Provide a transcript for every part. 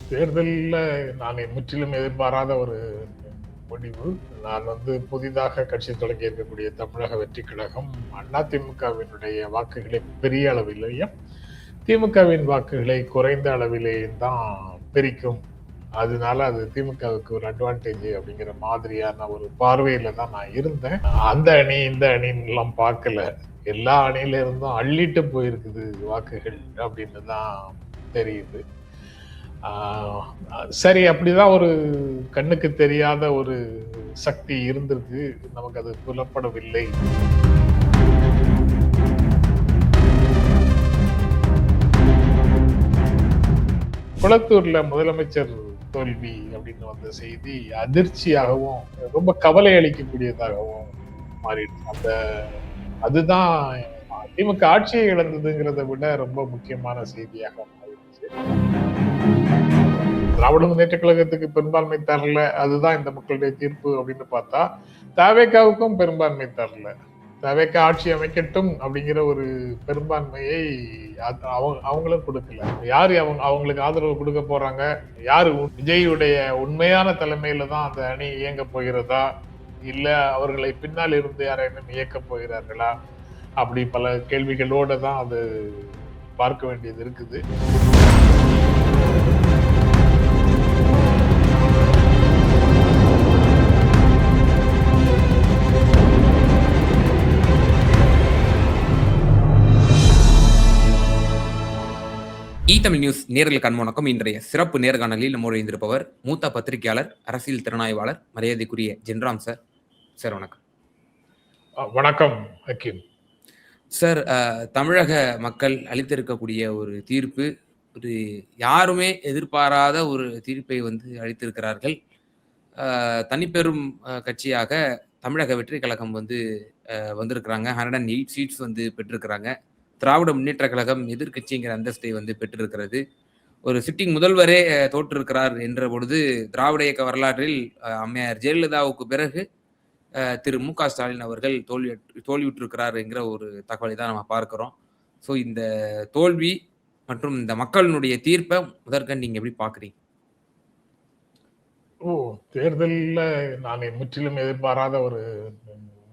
தேர்தல்ல நான் முற்றிலும் எதிர்பாராத ஒரு முடிவு. நான் புதிதாக கட்சி தொடங்கி இருக்கக்கூடிய தமிழக வெற்றிக் கழகம் அதிமுகவினுடைய வாக்குகளை பெரிய அளவிலேயும், திமுகவின் வாக்குகளை குறைந்த அளவிலேயும் தான் பிரிக்கும். அதனால அது திமுகவுக்கு ஒரு அட்வான்டேஜ் அப்படிங்கிற மாதிரியான ஒரு பார்வையில தான் நான் இருந்தேன். அந்த அணி, இந்த அணின்னுலாம் பார்க்கல. எல்லா அணியில இருந்தும் அள்ளிட்டு போயிருக்குது வாக்குகள் அப்படின்னு தான் தெரியுது. ஆ, சரி அப்படிதான் ஒரு கண்ணுக்கு தெரியாத ஒரு சக்தி இருந்திருக்கு. நமக்கு அது புலப்படவில்லை. குளத்தூர்ல முதலமைச்சர் தோல்வி அப்படின்னு வந்த செய்தி அதிர்ச்சியாகவும், ரொம்ப கவலை அளிக்கக்கூடியதாகவும் மாறிடுச்சு. அதுதான் திமுக ஆட்சியை இழந்ததுங்கிறத விட ரொம்ப முக்கியமான செய்தியாக மாறிடுச்சு. திராவிட முன்னேற்ற கழகத்துக்கு பெரும்பான்மை தரல. அதுதான் இந்த மக்களுடைய தீர்ப்பு அப்படின்னு பார்த்தா, தவேகாவுக்கும் பெரும்பான்மை தரல. தவேகா ஆட்சி அமைக்கட்டும் அப்படிங்கிற ஒரு பெரும்பான்மையை அவங்களும் கொடுக்கல. யாரு அவங்களுக்கு ஆதரவு கொடுக்க போறாங்க? யாரு விஜயுடைய உண்மையான தலைமையில தான் அந்த அணி இயங்க போகிறதா? இல்ல அவர்களை பின்னால் இருந்து யாரேனும் இயக்க போகிறார்களா? அப்படி பல கேள்விகளோட தான் அது பார்க்க வேண்டியது இருக்குது. தமிழ் நியூஸ் நேர்களுக்கு அன்பு இன்றைய சிறப்பு நேர்காணலில் நம்மோடு இருந்திருப்பவர் மூத்த பத்திரிகையாளர், அரசியல் திறனாய்வாளர், மரியாதைக்குரிய ஜென்ராம் சார். சார் வணக்கம். வணக்கம் ஹக்கீம் சார். தமிழக மக்கள் அளித்திருக்கக்கூடிய ஒரு தீர்ப்பு, ஒரு யாருமே எதிர்பாராத ஒரு தீர்ப்பை அளித்திருக்கிறார்கள். தனிப்பெரும் கட்சியாக தமிழக வெற்றி கழகம் வந்திருக்கிறாங்க. 108 சீட்ஸ் பெற்றிருக்கிறாங்க. திராவிட முன்னேற்ற கழகம் எதிர்கட்சிங்கிற அந்தஸ்தை பெற்றிருக்கிறது. ஒரு சிட்டிங் முதல்வரே தோற்றிருக்கிறார் என்ற பொழுது திராவிட இயக்க வரலாற்றில் அம்மையார் ஜெயலலிதாவுக்கு பிறகு திரு மு க ஸ்டாலின் அவர்கள் தோல்வியுற்றிருக்கிறார் என்கிற ஒரு தகவலை தான் நம்ம பார்க்கிறோம். ஸோ இந்த தோல்வி மற்றும் இந்த மக்களினுடைய தீர்ப்பை முதற்கண் நீங்க எப்படி பாக்குறீங்க? தேர்தல்ல நான் முற்றிலும் எதிர்பாராத ஒரு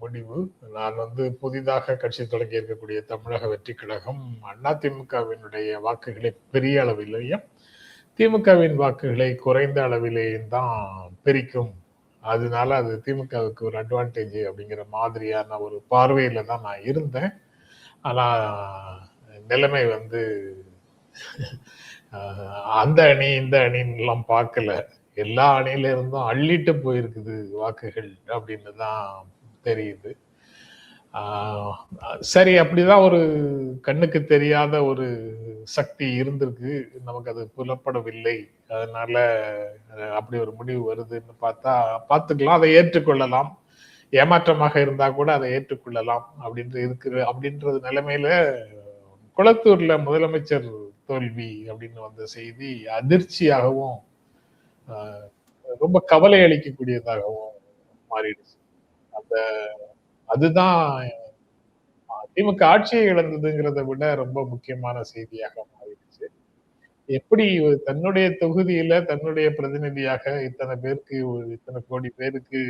முடிவு. நான் புதிதாக கட்சி தொடங்கி இருக்கக்கூடிய தமிழக வெற்றி கழகம் அதிமுகவினுடைய வாக்குகளை பெரிய அளவிலேயும், திமுகவின் வாக்குகளை குறைந்த அளவிலேயும் தான் பிரிக்கும். அதனால அது திமுகவுக்கு ஒரு அட்வான்டேஜ் அப்படிங்கிற மாதிரியான ஒரு பார்வையில தான் நான் இருந்தேன். ஆனா நிலைமை அந்த அணி, இந்த அணின்னுலாம் பார்க்கல. எல்லா அணியில இருந்தும் அள்ளிட்டு போயிருக்குது வாக்குகள் அப்படின்னு தான் தெரியுது. சரி அப்படிதான் ஒரு கண்ணுக்கு தெரியாத ஒரு சக்தி இருந்திருக்கு. நமக்கு அது புலப்படவில்லை. அதனால அப்படி ஒரு முடிவு வருதுன்னு பார்த்தா பார்த்துக்கலாம். அதை ஏற்றுக்கொள்ளலாம். ஏமாற்றமாக இருந்தா கூட அதை ஏற்றுக்கொள்ளலாம் அப்படின்றது நிலைமையில குளத்தூர்ல முதலமைச்சர் தோல்வி அப்படின்னு வந்த செய்தி அதிர்ச்சியாகவும், ரொம்ப கவலை அளிக்கக்கூடியதாகவும் மாறிடுச்சு. அதுதான் திமுக ஆட்சியை இழந்ததுங்கிறத விட ரொம்ப முக்கியமான செய்தியாக மாறிடுச்சு. எப்படி தன்னுடைய தொகுதியில தன்னுடைய பிரதிநிதியாக இத்தனை கோடி பேருக்கு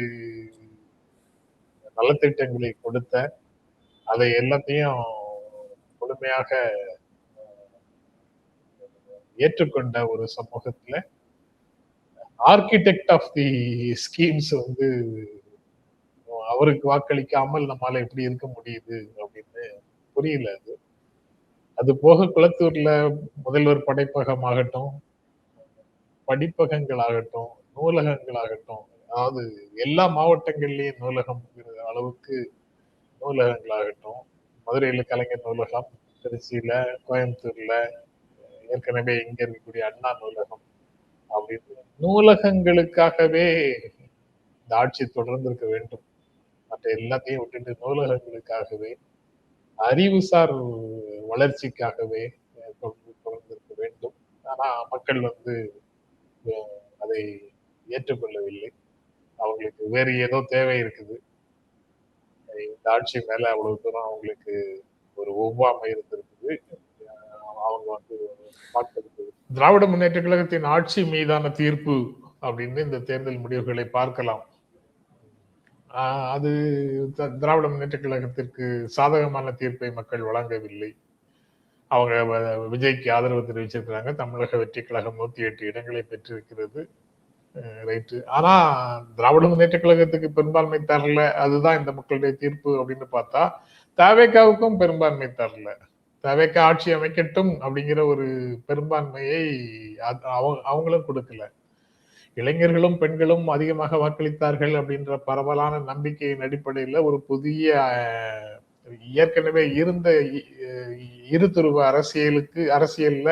நலத்திட்டங்களை கொடுத்த, அதை எல்லாத்தையும் முழுமையாக ஏற்றுக்கொண்ட ஒரு சமூகத்துல ஆர்கிடெக்ட் ஆஃப் தி ஸ்கீம்ஸ் அவருக்கு வாக்களிக்காமல் நம்மால எப்படி இருக்க முடியுது அப்படின்னு புரியல. அது போக குளத்தூர்ல முதல்வர் படைப்பகம் ஆகட்டும், படிப்பகங்கள் ஆகட்டும், நூலகங்கள் ஆகட்டும், அதாவது எல்லா மாவட்டங்கள்லயும் நூலகம் அளவுக்கு நூலகங்கள் ஆகட்டும், மதுரையில கலைஞர் நூலகம், திருச்சியில, கோயம்புத்தூர்ல ஏற்கனவே இங்க இருக்கக்கூடிய அண்ணா நூலகம் அப்படின்னு நூலகங்களுக்காகவே இந்த ஆட்சி தொடர்ந்து இருக்க வேண்டும். மற்ற எல்லாத்தையும் விட்டுட்டு நூலகங்களுக்காகவே, அறிவுசார் வளர்ச்சிக்காகவே தொடர்ந்து இருக்க வேண்டும். ஆனா மக்கள் அதை ஏற்றுக்கொள்ளவில்லை. அவங்களுக்கு வேறு ஏதோ தேவை இருக்குது. இந்த ஆட்சி மேல அவ்வளவு தூரம் அவங்களுக்கு ஒரு ஒவ்வாமை இருந்திருக்குது. அவங்க பார்க்கிறது திராவிட முன்னேற்ற கழகத்தின் ஆட்சி மீதான தீர்ப்பு அப்படின்னு இந்த தேர்தல் முடிவுகளை பார்க்கலாம். அது திராவிட முன்னேற்ற கழகத்திற்கு சாதகமான தீர்ப்பை மக்கள் வழங்கவில்லை. அவங்க விஜய்க்கு ஆதரவு தெரிவிச்சிருக்கிறாங்க. தமிழக வெற்றி கழகம் 108 இடங்களை பெற்றிருக்கிறது. ரைட்டு. ஆனா திராவிட முன்னேற்ற கழகத்துக்கு பெரும்பான்மை தரல, அதுதான் இந்த மக்களுடைய தீர்ப்பு அப்படின்னு பார்த்தா, தவேகாவுக்கும் பெரும்பான்மை தரல. தவேகா ஆட்சி அமைக்கட்டும் அப்படிங்கிற ஒரு பெரும்பான்மையை அவங்களும் கொடுக்கல. இளைஞர்களும் பெண்களும் அதிகமாக வாக்களித்தார்கள் அப்படின்ற பரவலான நம்பிக்கையின் அடிப்படையில் ஒரு புதிய ஏற்கனவே இருந்த இருதுருவ அரசியல்ல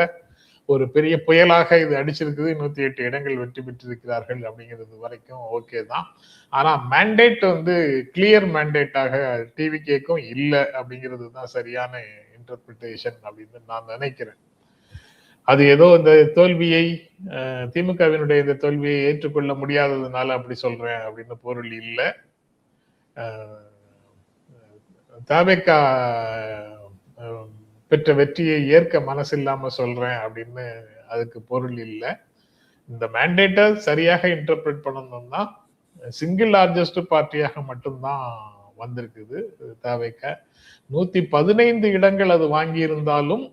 ஒரு பெரிய புயலாக இது அடிச்சிருக்குது. 108 இடங்கள் வெற்றி பெற்றிருக்கிறார்கள் அப்படிங்கிறது வரைக்கும் ஓகே தான். ஆனா மேண்டேட் வந்து கிளியர் மேண்டேட்டாக டிவிகேக்கும் இல்லை அப்படிங்கிறது தான் சரியான இன்டர்பிரிட்டேஷன் அப்படின்னு நான் நினைக்கிறேன். அது ஏதோ இந்த தோல்வியை திமுகவினுடைய இந்த தோல்வியை ஏற்றுக்கொள்ள முடியாததுனால அப்படி சொல்றேன் அப்படின்னு பொருள் இல்லை. தவேகா பெற்ற வெற்றியை ஏற்க மனசில்லாம சொல்றேன் அப்படின்னு அதுக்கு பொருள் இல்லை. இந்த மேண்டேட்டை சரியாக இன்டர்பிரேட் பண்ணணும்னா சிங்கிள் லார்ஜஸ்ட் பார்ட்டியாக மட்டும்தான் வந்திருக்குது தவேகா. 115 இடங்கள் அது வாங்கி இருந்தாலும்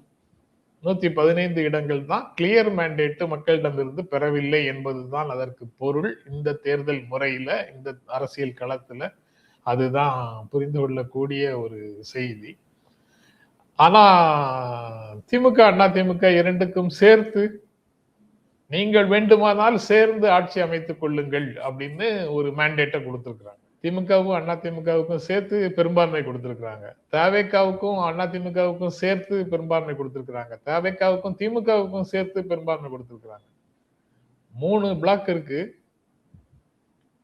115 இடங்கள் தான் கிளியர் மேண்டேட் மக்களிடமிருந்து பெறவில்லை என்பதுதான் அதற்கு பொருள். இந்த தேர்தல் முறையில, இந்த அரசியல் களத்துல அதுதான் புரிந்து கொள்ளக்கூடிய ஒரு செய்தி. ஆனா திமுக அண்ணா திமுக இரண்டுக்கும் சேர்த்து நீங்கள் வேண்டுமானால் சேர்ந்து ஆட்சி அமைத்துக் கொள்ளுங்கள் அப்படின்னு ஒரு மேண்டேட்டை கொடுத்திருக்கிறாங்க. திமுகவும் அண்ணா திமுகவுக்கும் சேர்த்து பெரும்பான்மை கொடுத்திருக்கிறாங்க. தவேகாவுக்கும் அண்ணா திமுகவுக்கும் சேர்த்து பெரும்பான்மை கொடுத்திருக்கிறாங்க. தவேகாவுக்கும் திமுகவுக்கும் சேர்த்து பெரும்பான்மை கொடுத்திருக்கிறாங்க. 3 பிளாக் இருக்கு.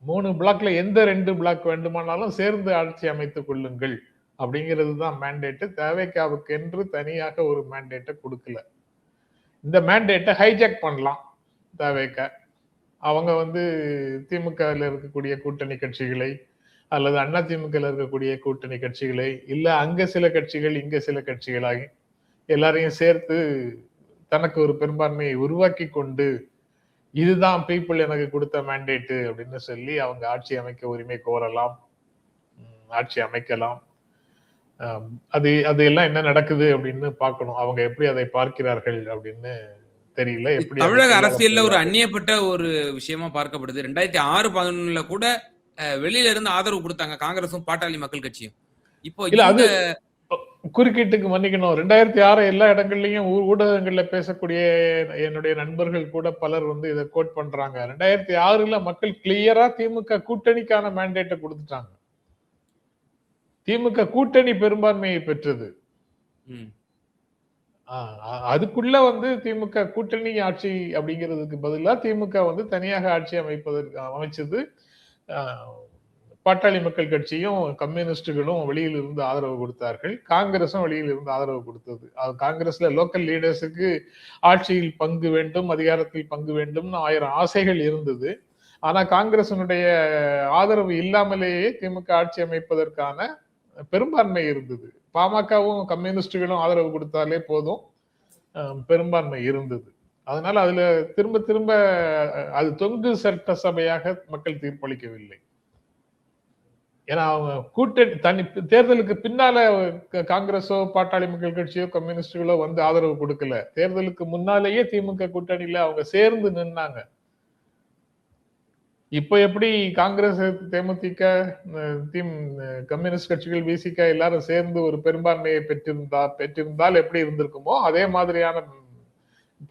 3 பிளாக்ல எந்த 2 பிளாக் வேண்டுமானாலும் சேர்ந்து ஆட்சி அமைத்துக் கொள்ளுங்கள் அப்படிங்கிறது தான் மேண்டேட். தவேகாவுக்கு என்று தனியாக ஒரு மேண்டேட்டை கொடுக்கல. இந்த மேண்டேட்டை ஹைஜாக் பண்ணலாம் தவேகா. அவங்க வந்து திமுகவில் இருக்கக்கூடிய கூட்டணி கட்சிகளை அல்லது அண்ணா திமுக இருக்கக்கூடிய கூட்டணி கட்சிகளை, இல்ல அங்க சில கட்சிகள் இங்க சில கட்சிகளாகி எல்லாரையும் சேர்த்து தனக்கு ஒரு பெரும்பான்மையை உருவாக்கி கொண்டு இதுதான் பீப்புள் எனக்கு கொடுத்த மேண்டேட்டு அப்படின்னு சொல்லி அவங்க ஆட்சி அமைக்க உரிமை கோரலாம், ஆட்சி அமைக்கலாம். அது எல்லாம் என்ன நடக்குது அப்படின்னு பார்க்கணும். அவங்க எப்படி அதை பார்க்கிறார்கள் அப்படின்னு தெரியல. எப்படி தமிழக அரசியல்ல ஒரு அந்நியப்பட்ட ஒரு விஷயமா பார்க்கப்படுது. 2006-11 கூட வெளியில இருந்து ஆதரவு கொடுத்தாங்க காங்கிரசும் பாட்டாளி மக்கள் கட்சியும். இப்போ இல்ல அது குறுக்கீட்டுக்கு மன்னிக்கணும். 2006 எல்லா இடங்கள்லயும் ஊடகங்கள்ல பேசக்கூடிய என்னுடைய நண்பர்கள் கூட பலர் வந்து இதை கோட் பண்றாங்க. 2006ல மக்கள் கிளியரா திமுக கூட்டணிக்கான மேண்டேட்டை கொடுத்துட்டாங்க. திமுக கூட்டணி பெரும்பான்மையை பெற்றது. அதுக்குள்ள வந்து திமுக கூட்டணி ஆட்சி அப்படிங்கிறதுக்கு பதிலாக திமுக வந்து தனியாக ஆட்சி அமைச்சது. பாட்டாளி மக்கள் கட்சியும் கம்யூனிஸ்டுகளும் வெளியில் இருந்து ஆதரவு கொடுத்தார்கள். காங்கிரசும் வெளியில் இருந்து ஆதரவு கொடுத்தது. காங்கிரஸ்ல லோக்கல் லீடர்ஸுக்கு ஆட்சியில் பங்கு வேண்டும், அதிகாரத்தில் பங்கு வேண்டும்னு 1000 ஆசைகள் இருந்தது. ஆனா காங்கிரசினுடைய ஆதரவு இல்லாமலேயே திமுக ஆட்சி அமைப்பதற்கான பெரும்பான்மை இருந்தது. பாமகவும் கம்யூனிஸ்டுகளும் ஆதரவு கொடுத்தாலே போதும், பெரும்பான்மை இருந்தது. அதனால அதுல திரும்ப திரும்ப அது தொங்கு சட்டசபையாக மக்கள் தீர்ப்பளிக்கவில்லை. ஏன்னா அவங்க கூட்டணி தேர்தலுக்கு பின்னால காங்கிரஸோ பாட்டாளி மக்கள் கட்சியோ கம்யூனிஸ்டுகளோ வந்து ஆதரவு கொடுக்கல. தேர்தலுக்கு முன்னாலேயே திமுக கூட்டணியில அவங்க சேர்ந்து நின்னாங்க. இப்ப எப்படி காங்கிரஸ், தேமுதிக, கம்யூனிஸ்ட் கட்சிகள், விசிக எல்லாரும் சேர்ந்து ஒரு பெரும்பான்மையை பெற்றிருந்தால் எப்படி இருந்திருக்குமோ அதே மாதிரியான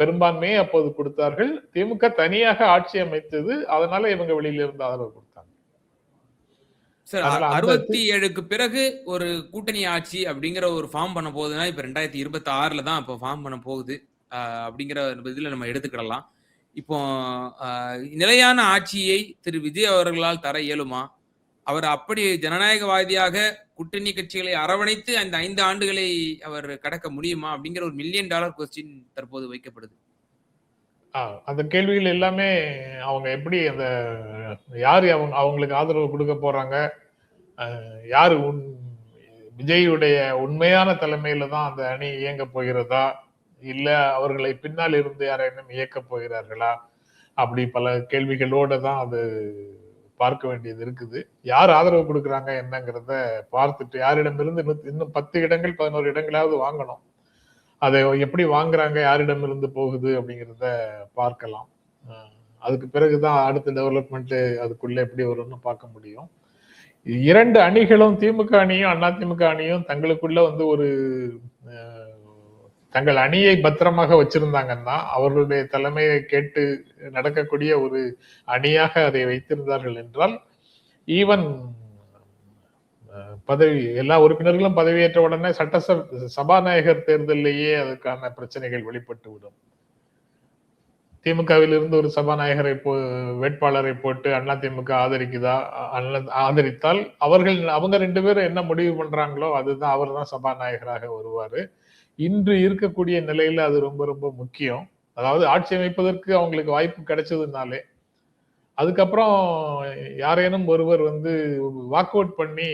பெரும்பான்மையை அப்போது கொடுத்தார்கள். திமுக தனியாக ஆட்சி அமைத்தது. அதனால இவங்க வெளியில இருந்து ஆதரவு கொடுத்தாங்க. சார் 67க்கு பிறகு ஒரு கூட்டணி ஆட்சி அப்படிங்கிற ஒரு ஃபார்ம் பண்ண போகுதுன்னா இப்ப 2026ல தான் இப்போ ஃபார்ம் பண்ண போகுது அப்படிங்கிற இதுல நம்ம எடுத்துக்கிடலாம். இப்போ நிலையான ஆட்சியை திரு விஜய் அவர்களால் தர இயலுமா? அவர் அப்படி ஜனநாயகவாதியாக கூட்டணி கட்சிகளை அரவணைத்து அந்த 5 ஆண்டுகளை அவர் கடக்க முடியுமா அப்படிங்கிற ஒரு $1 மில்லியன் கொஸ்டின் தற்போது வைக்கப்படுது. அந்த கேள்விகள் எல்லாமே அவங்க எப்படி அந்த யாரு அவங்களுக்கு ஆதரவு கொடுக்க போறாங்க, யாரு விஜயுடைய உண்மையான தலைமையில தான் அந்த அணி இயங்க போகிறதா, இல்ல அவர்களை பின்னால் இருந்து யாரேனும் இயக்கப் போகிறார்களா? அப்படி பல கேள்விகளோட தான் அது பார்க்க வேண்டியது இருக்குது. யார் ஆதரவு கொடுக்குறாங்க என்னங்கிறத பார்த்துட்டு யாரிடமிருந்து இன்னும் 10 இடங்கள் 11 இடங்களாவது வாங்கணும். அதை எப்படி வாங்குறாங்க, யாரிடமிருந்து போகுது அப்படிங்கிறத பார்க்கலாம். அதுக்கு பிறகுதான் அடுத்த டெவலப்மெண்ட் அதுக்குள்ள எப்படி வரும்னு பார்க்க முடியும். 2 அணிகளும் திமுக அணியும் அதிமுக அணியும் தங்களுக்குள்ள வந்து ஒரு தங்கள் அணியை பத்திரமாக வச்சிருந்தாங்கன்னா அவர்களுடைய தலைமையை கேட்டு நடக்கக்கூடிய ஒரு அணியாக அதை வைத்திருந்தார்கள் என்றால் ஈவன் பதவி எல்லா உறுப்பினர்களும் பதவியேற்ற உடனே சபாநாயகர் தேர்தலிலேயே அதற்கான பிரச்சனைகள் வெளிப்பட்டு விடும். திமுகவில் இருந்து ஒரு சபாநாயகரை வேட்பாளரை போட்டு அதிமுக ஆதரிக்குதா, ஆதரித்தால் அவங்க 2 பேரும் என்ன முடிவு பண்றாங்களோ அதுதான், அவர் தான் சபாநாயகராக வருவாரு. இன்று இருக்கக்கூடிய நிலையில அது ரொம்ப ரொம்ப முக்கியம். அதாவது ஆட்சி அமைப்பதற்கு அவங்களுக்கு வாய்ப்பு கிடைச்சதுனாலே அதுக்கப்புறம் யாரேனும் ஒருவர் வந்து வாக் அவுட் பண்ணி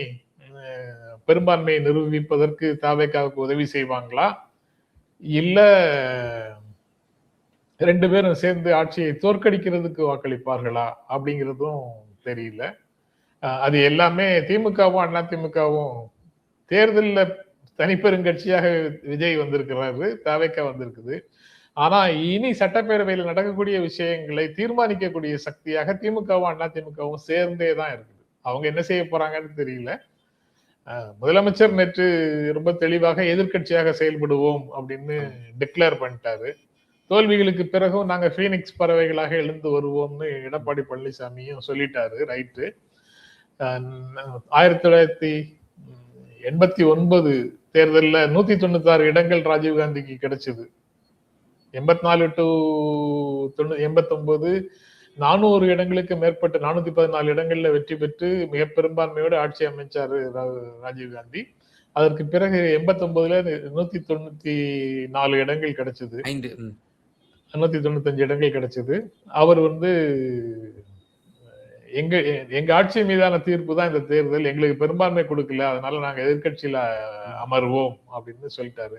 பெரும்பான்மையை நிரூபிப்பதற்கு தவேகாவுக்கு உதவி செய்வாங்களா, இல்ல 2 பேரும் சேர்ந்து ஆட்சியை தோற்கடிக்கிறதுக்கு வாக்களிப்பார்களா அப்படிங்கிறதும் தெரியல. அது எல்லாமே திமுகவும் அதிமுகவும் தேர்தலில் தனிப்பெருங்கட்சியாக விஜய் வந்திருக்கிறாரு, தவேகா வந்திருக்குது. ஆனா இனி சட்டப்பேரவையில் நடக்கக்கூடிய விஷயங்களை தீர்மானிக்கக்கூடிய சக்தியாக திமுகவும் அதிமுகவும் சேர்ந்தே தான் இருக்குது. அவங்க என்ன செய்ய போறாங்கன்னு தெரியல. முதலமைச்சர் நேற்று ரொம்ப தெளிவாக எதிர்கட்சியாக செயல்படுவோம் அப்படின்னு டிக்ளேர் பண்ணிட்டாரு. தோல்விகளுக்கு பிறகும் நாங்க பீனிக்ஸ் பறவைகளாக எழுந்து வருவோம்னு எடப்பாடி பழனிசாமியும் சொல்லிட்டாரு. ரைட்டு. 1989 தேர்தலில் 196 இடங்கள் ராஜீவ்காந்திக்கு கிடைச்சது. 84 to 89 400 இடங்களுக்கு மேற்பட்ட 414 இடங்கள்ல வெற்றி பெற்று மிக பெரும்பான்மையோடு ஆட்சி அமைச்சாரு ராஜீவ்காந்தி. அதற்கு பிறகு 89ல 194 இடங்கள் கிடைச்சது, 195 இடங்கள் கிடைச்சது. அவர் வந்து எங்க ஆட்சி மீதான தீர்ப்பு தான் இந்த தேர்தல், எங்களுக்கு பெரும்பான்மை கொடுக்கல, அதனால நாங்க எதிர்கட்சியில அமர்வோம் அப்படின்னு சொல்லிட்டாரு.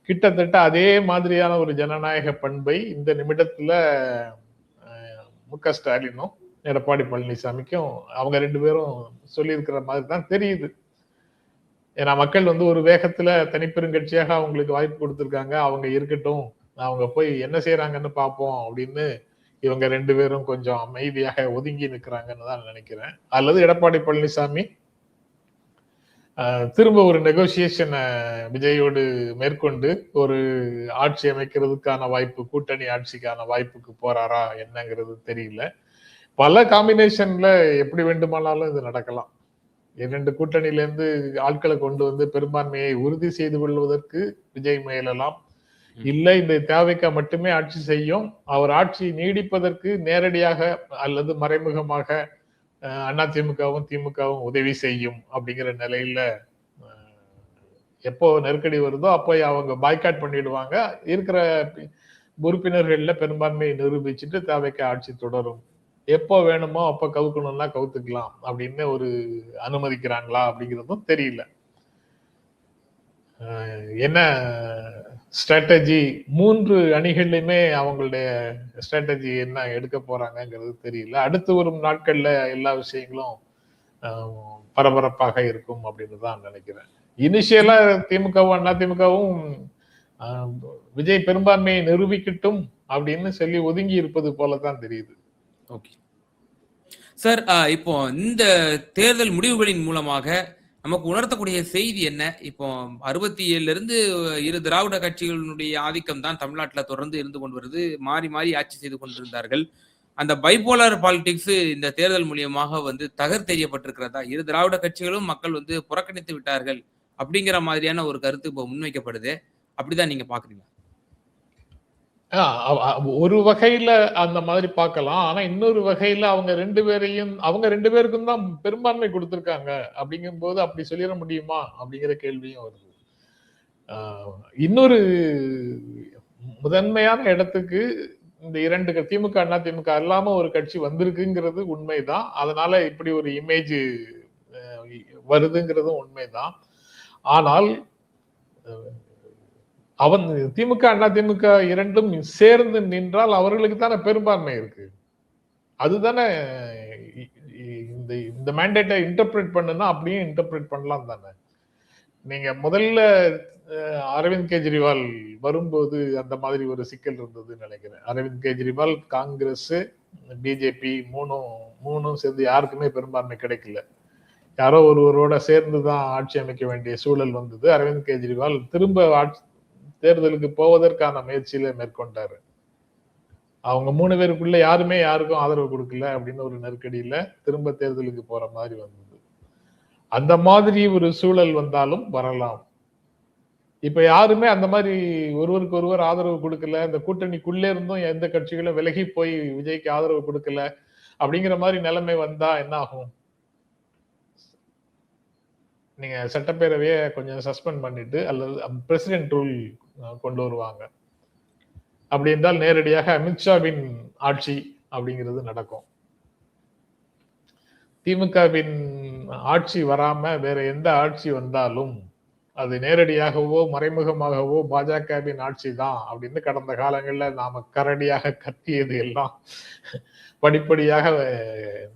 கிட்டத்தட்ட அதே மாதிரியான ஒரு ஜனநாயக பண்பை இந்த நிமிடத்துல மு.க. ஸ்டாலினும் எடப்பாடி பழனிசாமிக்கும் அவங்க 2 பேரும் சொல்லி இருக்கிற மாதிரி தான் தெரியுது. ஏன்னா மக்கள் வந்து ஒரு வேகத்துல தனிப்பெருங்கட்சியாக அவங்களுக்கு வாய்ப்பு கொடுத்திருக்காங்க, அவங்க இருக்கட்டும், அவங்க போய் என்ன செய்யறாங்கன்னு பார்ப்போம் அப்படின்னு இவங்க 2 பேரும் கொஞ்சம் அமைதியாக ஒதுங்கி நிற்கிறாங்கன்னு தான் நினைக்கிறேன். அல்லது எடப்பாடி பழனிசாமி திரும்ப ஒரு நெகோசியேஷனை விஜயோடு மேற்கொண்டு ஒரு ஆட்சி அமைக்கிறதுக்கான வாய்ப்பு, கூட்டணி ஆட்சிக்கான வாய்ப்புக்கு போறாரா என்னங்கிறது தெரியல. பல காம்பினேஷன்ல எப்படி வேண்டுமானாலும் இது நடக்கலாம். 2 கூட்டணியில இருந்து ஆட்களை கொண்டு வந்து பெரும்பான்மையை உறுதி செய்து கொள்வதற்கு விஜய் முயலலாம். இல்ல இந்த தேவைக்கா மட்டுமே ஆட்சி செய்யும், அவர் ஆட்சி நீடிப்பதற்கு நேரடியாக அல்லது மறைமுகமாக அதிமுகவும் திமுகவும் உதவி செய்யும் அப்படிங்கிற நிலையில எப்போ நெருக்கடி வருதோ அப்போ அவங்க பாய்காட் பண்ணிடுவாங்க. இருக்கிற உறுப்பினர்கள்ல பெரும்பான்மையை நிரூபிச்சுட்டு தேவைக்கா ஆட்சி தொடரும். எப்போ வேணுமோ அப்ப கவுக்கணும்னா கவுத்துக்கலாம் அப்படின்னு ஒரு அனுமதிக்கிறாங்களா அப்படிங்கிறதும் தெரியல. என்ன ஸ்ட்ராட்டஜி 3 அணிகள்லையுமே அவங்களுடைய ஸ்ட்ராட்டஜி என்ன எடுக்க போறாங்கிறது தெரியல. அடுத்து வரும் நாட்கள்ல எல்லா விஷயங்களும் பரபரப்பாக இருக்கும் அப்படின்னு தான் நினைக்கிறேன். இனிஷியலா திமுகவும் அதிமுகவும் விஜய் பெரும்பான்மையை நிரூபிக்கட்டும் அப்படின்னு சொல்லி ஒதுங்கி இருப்பது போலதான் தெரியுது. ஓகே சார், இப்போ இந்த தேர்தல் முடிவுகளின் மூலமாக நமக்கு உணர்த்தக்கூடிய செய்தி என்ன? இப்போ 67ல இருந்து இரு திராவிட கட்சிகளுடைய ஆதிக்கம் தான் தமிழ்நாட்டில் தொடர்ந்து இருந்து கொண்டு வருது. மாறி மாறி ஆட்சி செய்து கொண்டிருந்தார்கள். அந்த பைபோலார் பாலிடிக்ஸ் இந்த தேர்தல் மூலியமாக வந்து தகர்த்தெறியப்பட்டிருக்கிறதா? இரு திராவிட கட்சிகளும் மக்கள் வந்து புறக்கணித்து விட்டார்கள் அப்படிங்கிற மாதிரியான ஒரு கருத்து இப்போ முன்வைக்கப்படுது. அப்படிதான் நீங்க பாக்குறீங்க? ஒரு வகையில அந்த மாதிரி பார்க்கலாம். ஆனா இன்னொரு வகையில அவங்க 2 பேருக்கும் தான் பெரும்பான்மை கொடுத்திருக்காங்க அப்படிங்கும் போது அப்படி சொல்லிட முடியுமா அப்படிங்கிற கேள்வியும் வருது. இன்னொரு முதன்மையான இடத்துக்கு இந்த 2 திமுக அதிமுக இல்லாம ஒரு கட்சி வந்திருக்குங்கிறது உண்மைதான். அதனால இப்படி ஒரு இமேஜ் வருதுங்கிறதும் உண்மைதான். ஆனால் அவன் திமுக அண்ணா திமுக இரண்டும் சேர்ந்து நின்றால் அவர்களுக்கு தானே பெரும்பான்மை இருக்கு. அதுதானே இந்த இந்த மேண்டேட்டை இன்டர்பிரேட் பண்ணுனா அப்படியே இன்டர்பிரேட் பண்ணலாம் தானே. நீங்க முதல்ல அரவிந்த் கெஜ்ரிவால் வரும்போது அந்த மாதிரி ஒரு சிக்கல் இருந்ததுன்னு நினைக்கிறேன். அரவிந்த் கெஜ்ரிவால், காங்கிரஸ், பிஜேபி மூணும் சேர்ந்து யாருக்குமே பெரும்பான்மை கிடைக்கல. யாரோ ஒருவரோட சேர்ந்து தான் ஆட்சி அமைக்க வேண்டிய சூழல் வந்தது. அரவிந்த் கெஜ்ரிவால் திரும்ப தேர்தலுக்கு போவதற்கான முயற்சியில மேற்கொண்டாரு. அவங்க 3 பேருக்குள்ள யாருமே யாருக்கும் ஆதரவு கொடுக்கல அப்படின்னு ஒரு நெருக்கடியில திரும்ப தேர்தலுக்கு போற மாதிரி வந்தது. அந்த மாதிரி ஒரு சூழல் வந்தாலும் வரலாம். இப்ப யாருமே அந்த மாதிரி ஒருவருக்கு ஒருவர் ஆதரவு கொடுக்கல, இந்த கூட்டணிக்குள்ளே இருந்தும் எந்த கட்சிகளும் விலகி போய் விஜய்க்கு ஆதரவு கொடுக்கல அப்படிங்கிற மாதிரி நிலைமை வந்தா என்ன ஆகும்? நீங்க சட்டப்பேரவையை கொஞ்சம் சஸ்பெண்ட் பண்ணிட்டு அல்லது பிரசிடென்ட் ரூல் கொண்டு வருவாங்க. அப்படி என்றால் நேரடியாக அமித்ஷாவின் ஆட்சி அப்படிங்கிறது நடக்கும். திமுகவின் ஆட்சி வராம வேற எந்த ஆட்சி வந்தாலும் அது நேரடியாகவோ மறைமுகமாகவோ பாஜகவின் ஆட்சி தான் அப்படின்னு கடந்த காலங்களில் நாம கரடியாக கத்தியது எல்லாம் படிப்படியாக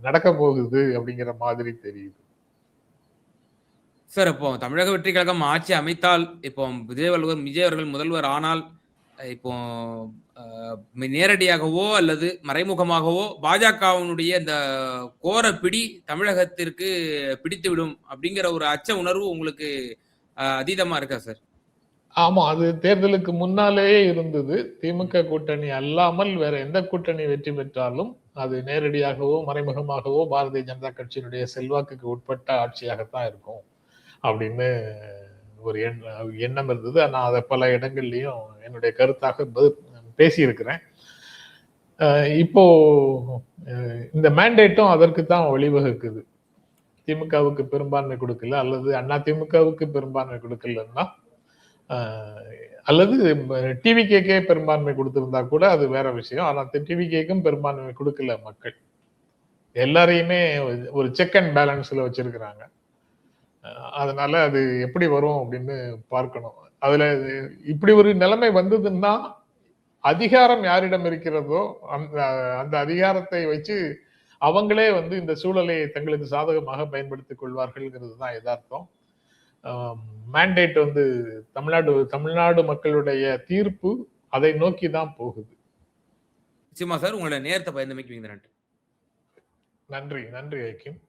நடக்க போகுது அப்படிங்கிற மாதிரி தெரியுது. சார், இப்போ தமிழக வெற்றி கழகம் ஆட்சி அமைத்தால், இப்போ விஜய் அவர்கள் முதல்வர் ஆனால், இப்போ நேரடியாகவோ அல்லது மறைமுகமாகவோ பாஜகவினுடைய இந்த கோர பிடி தமிழகத்திற்கு பிடித்துவிடும் அப்படிங்கிற ஒரு அச்ச உணர்வு உங்களுக்கு அதீதமா இருக்கா சார்? ஆமா, அது தேர்தலுக்கு முன்னாலேயே இருந்தது. திமுக கூட்டணி அல்லாமல் வேற எந்த கூட்டணி வெற்றி பெற்றாலும் அது நேரடியாகவோ மறைமுகமாகவோ பாரதிய ஜனதா கட்சியினுடைய செல்வாக்குக்கு உட்பட்ட ஆட்சியாகத்தான் இருக்கும் அப்படின்னு ஒரு எண்ணம் இருந்தது. நான் அதை பல இடங்கள்லயும் என்னுடைய கருத்தாக பேசியிருக்கிறேன். இப்போ இந்த மேண்டேட்டும் அதற்கு தான் வழிவகுக்குது. திமுகவுக்கு பெரும்பான்மை கொடுக்கல அல்லது அண்ணா திமுகவுக்கு பெரும்பான்மை கொடுக்கலன்னா, அல்லது டிவிகேக்கே பெரும்பான்மை கொடுத்திருந்தா கூட அது வேற விஷயம். ஆனா டிவிகேக்கும் பெரும்பான்மை கொடுக்கல மக்கள். எல்லாரையுமே ஒரு செக் அண்ட் பேலன்ஸ்ல வச்சிருக்கிறாங்க. அதனால அது எப்படி வரும் அப்படின்னு பார்க்கணும். அதுல இப்படி ஒரு நிலைமை வந்ததுன்னா அதிகாரம் யாரிடம் இருக்கிறதோ அந்த அதிகாரத்தை வச்சு அவங்களே இந்த சூழலை தங்களுக்கு சாதகமாக பயன்படுத்திக் கொள்வார்கள்ங்கிறது தான் யதார்த்தம். மேண்டேட் தமிழ்நாடு மக்களுடைய தீர்ப்பு அதை நோக்கி தான் போகுது. நிச்சயமா சார், உங்களோட நேரத்தை பயந்தமைக்கு நன்றி. நன்றி ஐக்கியம்.